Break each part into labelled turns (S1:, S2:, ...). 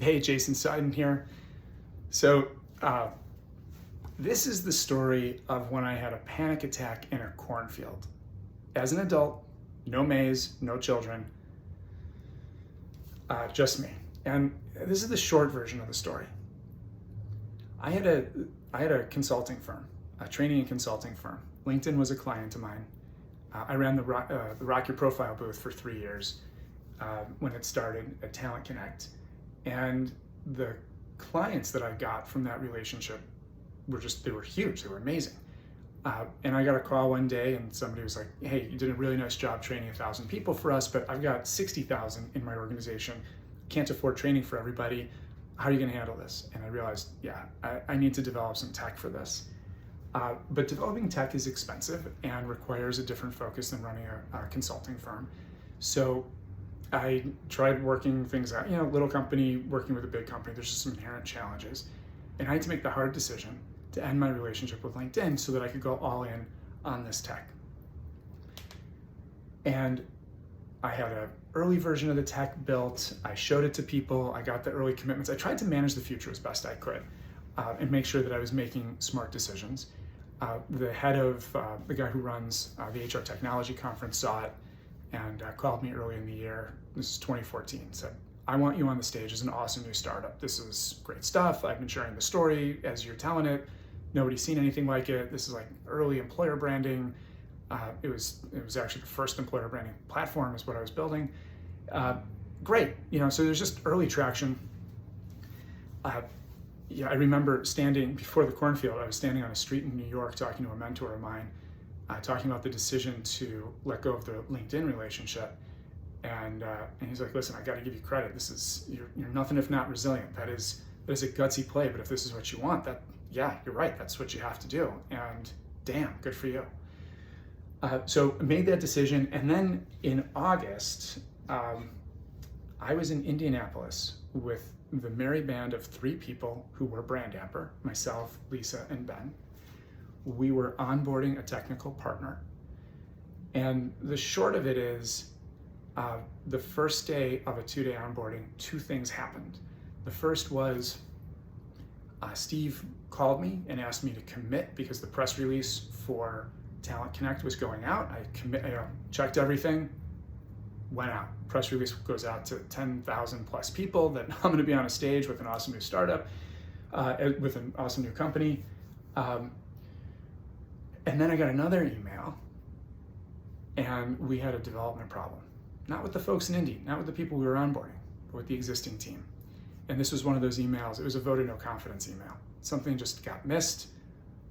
S1: Hey, Jason Seiden here. So this is the story of when I had a panic attack in a cornfield. As an adult, no maze, no children, just me. And this is the short version of the story. I had a consulting firm, a training and consulting firm. LinkedIn was a client of mine. I ran the Rock Your Profile booth for 3 years when it started at Talent Connect. And the clients that I got from that relationship they were huge, they were amazing. And I got a call one day and somebody was like, hey, you did a really nice job training 1,000 people for us, but I've got 60,000 in my organization, can't afford training for everybody. How are you gonna handle this? And I realized, yeah, I need to develop some tech for this. But developing tech is expensive and requires a different focus than running a consulting firm. So I tried working things out, little company working with a big company, there's just some inherent challenges. And I had to make the hard decision to end my relationship with LinkedIn so that I could go all in on this tech. And I had an early version of the tech built, I showed it to people, I got the early commitments. I tried to manage the future as best I could and make sure that I was making smart decisions. The head of, the guy who runs the HR Technology Conference saw it and called me early in the year, this is 2014, said, I want you on the stage as an awesome new startup. This is great stuff. I've been sharing the story as you're telling it. Nobody's seen anything like it. This is like early employer branding. It was actually the first employer branding platform is what I was building. Great, so there's just early traction. I remember standing before the cornfield. I was standing on a street in New York talking to a mentor of mine, talking about the decision to let go of the LinkedIn relationship. And he's like, listen, I got to give you credit. You're nothing if not resilient. That is a gutsy play, but if this is what you want, yeah, you're right. That's what you have to do. And damn, good for you. So I made that decision. And then in August, I was in Indianapolis with the merry band of 3 people who were brand amper, myself, Lisa, and Ben. We were onboarding a technical partner. And the short of it is, the first day of a 2-day onboarding, 2 things happened. The first was Steve called me and asked me to commit because the press release for Talent Connect was going out. I checked everything, went out. Press release goes out to 10,000 plus people that I'm gonna be on a stage with an awesome new startup, with an awesome new company. And then I got another email and we had a development problem. Not with the folks in Indy, not with the people we were onboarding, but with the existing team. And this was one of those emails, it was a vote of no confidence email. Something just got missed,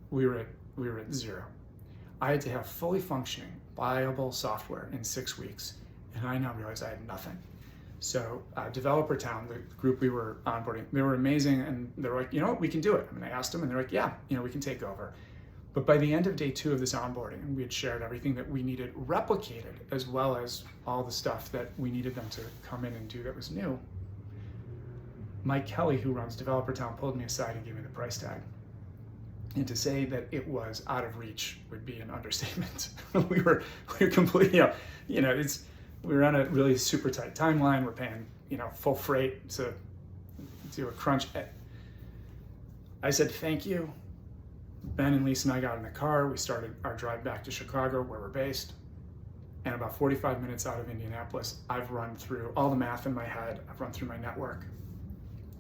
S1: we were at 0. I had to have fully functioning, viable software in 6 weeks, and I now realized I had nothing. So Developer Town, the group we were onboarding, they were amazing, and they were like, we can do it. I asked them, and they're like, yeah, we can take over. But by the end of day 2 of this onboarding, we had shared everything that we needed replicated, as well as all the stuff that we needed them to come in and do that was new. Mike Kelly, who runs Developer Town, pulled me aside and gave me the price tag. And to say that it was out of reach would be an understatement. we were completely, we were on a really super tight timeline. We're paying, full freight to do a crunch. I said, thank you. Ben and Lisa and I got in the car. We started our drive back to Chicago, where we're based. And about 45 minutes out of Indianapolis, I've run through all the math in my head. I've run through my network.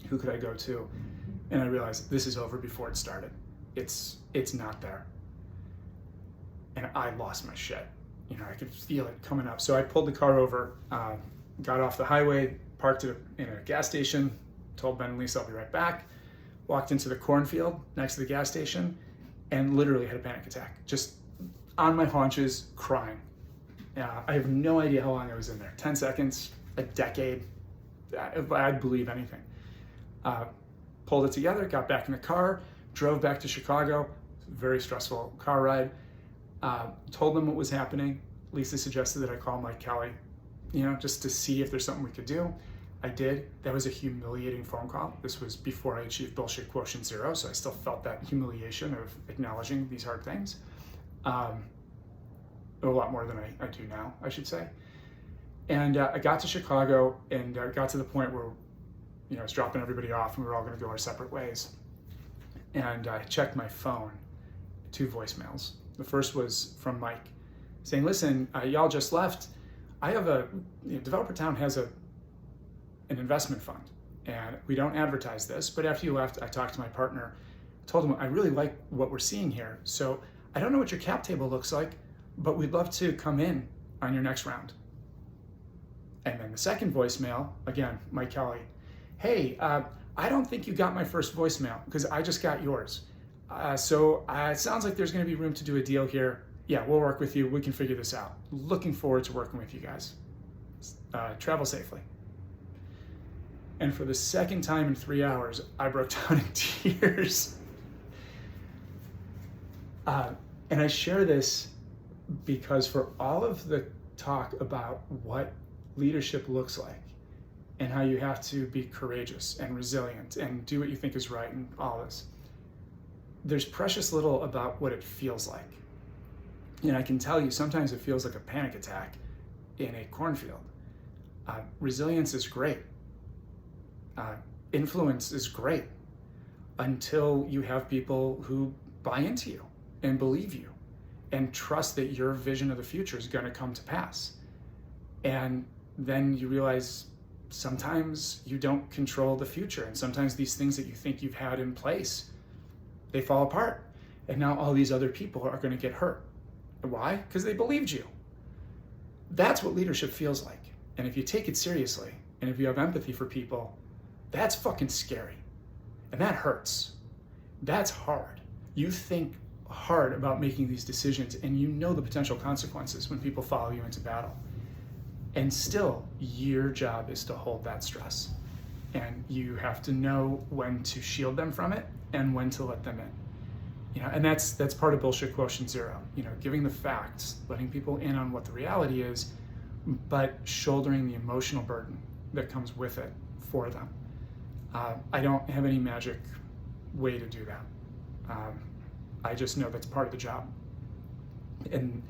S1: Who could I go to? And I realized this is over before it started. It's not there. And I lost my shit. I could feel it coming up. So I pulled the car over, got off the highway, parked it in a gas station, told Ben and Lisa I'll be right back, walked into the cornfield next to the gas station, and literally had a panic attack, just on my haunches, crying. I have no idea how long I was in there, 10 seconds, a decade, I'd believe anything. Pulled it together, got back in the car, drove back to Chicago, very stressful car ride, told them what was happening. Lisa suggested that I call Mike Kelly, just to see if there's something we could do. I did. That was a humiliating phone call. This was before I achieved bullshit quotient 0, so I still felt that humiliation of acknowledging these hard things. A lot more than I do now, I should say. And I got to Chicago and got to the point where I was dropping everybody off and we were all going to go our separate ways. And I checked my phone, 2 voicemails. The first was from Mike saying, listen, y'all just left. I have Developer Town has an investment fund, and we don't advertise this, but after you left, I talked to my partner, told him I really like what we're seeing here. So I don't know what your cap table looks like, but we'd love to come in on your next round. And then the second voicemail, again, Mike Kelly, hey, I don't think you got my first voicemail because I just got yours. So it sounds like there's going to be room to do a deal here. Yeah, we'll work with you. We can figure this out. Looking forward to working with you guys. Travel safely. And for the second time in 3 hours, I broke down in tears. And I share this because for all of the talk about what leadership looks like and how you have to be courageous and resilient and do what you think is right and all this, there's precious little about what it feels like. And I can tell you, sometimes it feels like a panic attack in a cornfield. Resilience is great. Influence is great until you have people who buy into you and believe you and trust that your vision of the future is going to come to pass. And then you realize sometimes you don't control the future, and sometimes these things that you think you've had in place, they fall apart, and now all these other people are going to get hurt. Why? Because they believed you. That's what leadership feels like. And if you take it seriously, and if you have empathy for people, that's fucking scary. And that hurts. That's hard. You think hard about making these decisions, and you know the potential consequences when people follow you into battle. And still, your job is to hold that stress. And you have to know when to shield them from it and when to let them in. And that's part of bullshit quotient zero. Giving the facts, letting people in on what the reality is, but shouldering the emotional burden that comes with it for them. I don't have any magic way to do that. I just know that's part of the job. And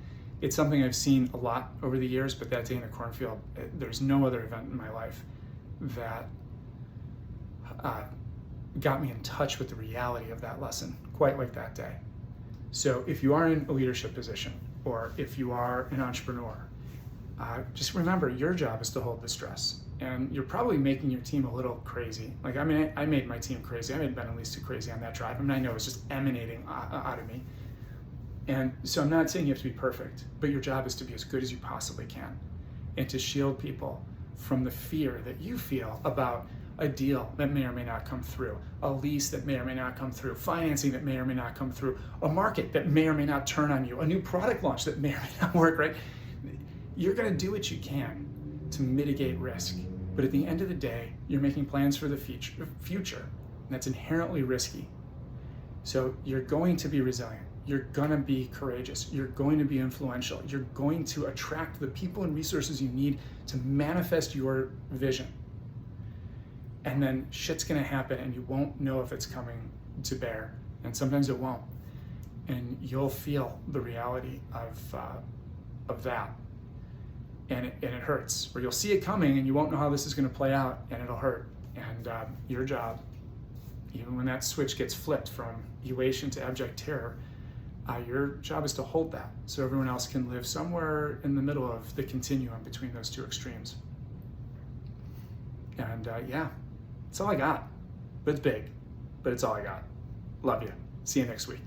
S1: it's something I've seen a lot over the years, but that day in the cornfield, there's no other event in my life that got me in touch with the reality of that lesson quite like that day. So if you are in a leadership position, or if you are an entrepreneur, just remember your job is to hold the stress. And you're probably making your team a little crazy. I made my team crazy. I made Ben and Lisa crazy on that drive. I know it's just emanating out of me. And so I'm not saying you have to be perfect, but your job is to be as good as you possibly can and to shield people from the fear that you feel about a deal that may or may not come through, a lease that may or may not come through, financing that may or may not come through, a market that may or may not turn on you, a new product launch that may or may not work, right? You're gonna do what you can to mitigate risk. But at the end of the day, you're making plans for the future, and that's inherently risky. So you're going to be resilient. You're gonna be courageous. You're going to be influential. You're going to attract the people and resources you need to manifest your vision. And then shit's gonna happen and you won't know if it's coming to bear. And sometimes it won't. And you'll feel the reality of that. And it hurts, or you'll see it coming and you won't know how this is gonna play out, and it'll hurt. And your job, even when that switch gets flipped from elation to abject terror, your job is to hold that so everyone else can live somewhere in the middle of the continuum between those two extremes. And yeah, that's all I got. But it's big, but it's all I got. Love you. See you next week.